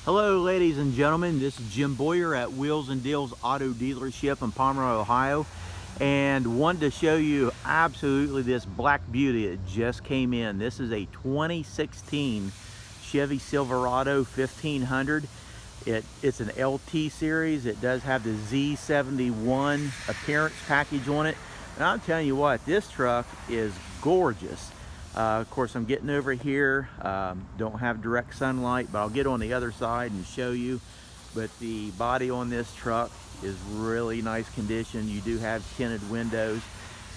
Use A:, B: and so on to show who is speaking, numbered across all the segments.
A: Hello ladies and gentlemen, this is Jim Boyer at Wheels and Deals Auto Dealership in Pomeroy, Ohio, and wanted to show you absolutely this black beauty that just came in. This is a 2016 Chevy Silverado 1500. It's an LT series. It does have the Z71 appearance package on it, and I'm telling you what, this truck is gorgeous. Of course, I'm getting over here, don't have direct sunlight, but I'll get on the other side and show you. But the body on this truck is really nice condition. You do have tinted windows,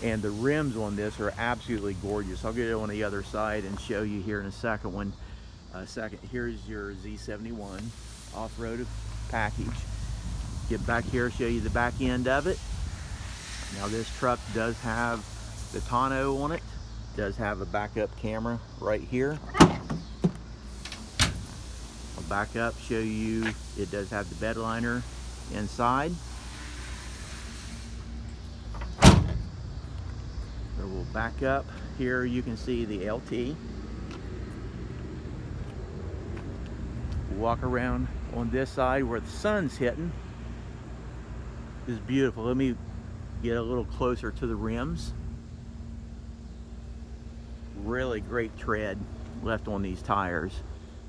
A: and the rims on this are absolutely gorgeous. I'll get on the other side and show you here in a second. Here's your Z71 off-road package. Get back here, show you the back end of it. Now this truck does have the tonneau on it. Does have a backup camera right here. I'll back up, show you it does have the bed liner inside. So we'll back up here. You can see the LT. Walk around on this side where the sun's hitting. This is beautiful. Let me get a little closer to the rims. Really great tread left on these tires.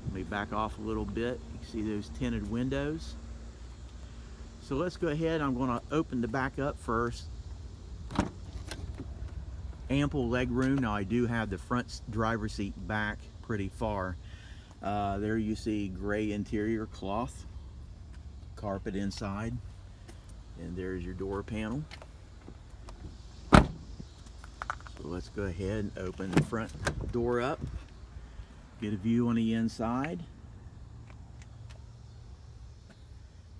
A: Let me back off a little bit. You can see those tinted windows. So let's go ahead. I'm going to open the back up first. Ample leg room. Now I do have the front driver's seat back pretty far. There you see gray interior cloth, carpet inside, and there's your door panel. So let's go ahead and open the front door up, get a view on the inside,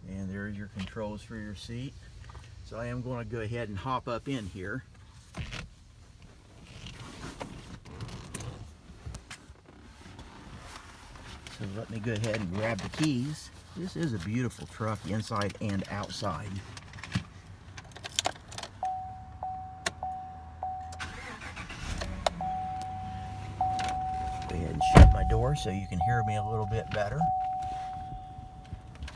A: and there's your controls for your seat. So I am going to go ahead and hop up in here. So let me go ahead and grab the keys. This is a beautiful truck inside and outside. Go ahead and shut my door so you can hear me a little bit better.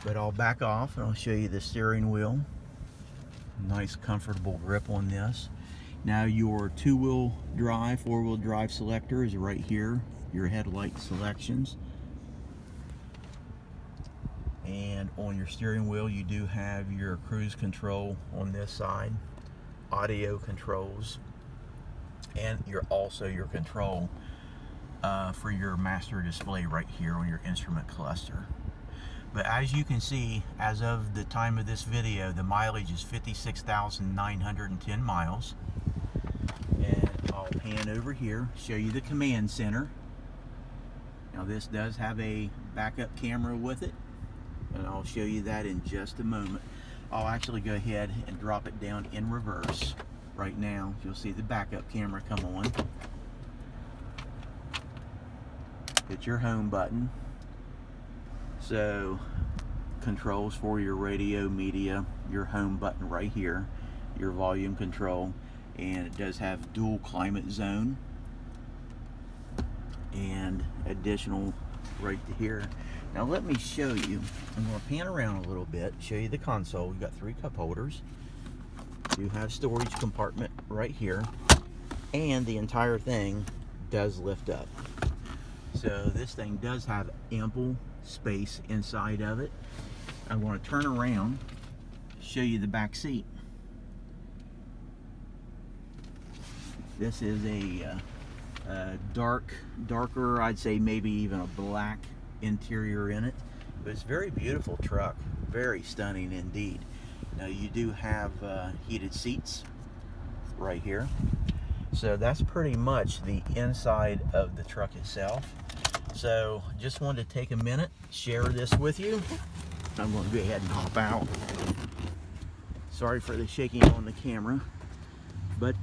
A: But I'll back off and I'll show you the steering wheel. Nice comfortable grip on this. Now your two-wheel drive, four-wheel drive selector is right here. Your headlight selections. And on your steering wheel you do have your cruise control on this side, audio controls, and your control for your master display right here on your instrument cluster. But as you can see, as of the time of this video, the mileage is 56,910 miles. And I'll pan over here, show you the command center. Now this does have a backup camera with it, and I'll show you that in just a moment. I'll actually go ahead and drop it down in reverse right now. You'll see the backup camera come on. Hit your home button. So controls for your radio, media, your home button right here, your volume control, and it does have dual climate zone and additional right to here. Now let me show you. I'm going to pan around a little bit, show you the console. We've got 3 cup holders. You have storage compartment right here, and the entire thing does lift up. So this thing does have ample space inside of it. I'm going to turn around, show you the back seat. This is a darker, I'd say maybe even a black interior in it, but it's a very beautiful truck, very stunning indeed. Now you do have heated seats right here. So that's pretty much the inside of the truck itself. So just wanted to take a minute, share this with you. I'm going to go ahead and hop out. Sorry for the shaking on the camera, but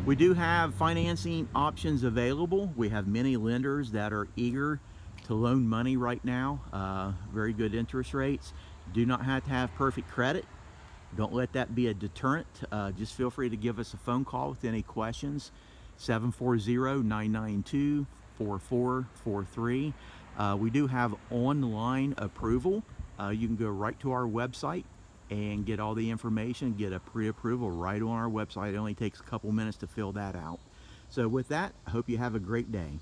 A: we do have financing options available. We have many lenders that are eager to loan money right now. Very good interest rates. Do not have to have perfect credit. Don't let that be a deterrent. Just feel free to give us a phone call with any questions. 740-992-4443. We do have online approval. You can go right to our website and get all the information, get a pre-approval right on our website. It only takes a couple minutes to fill that out. So with that, I hope you have a great day.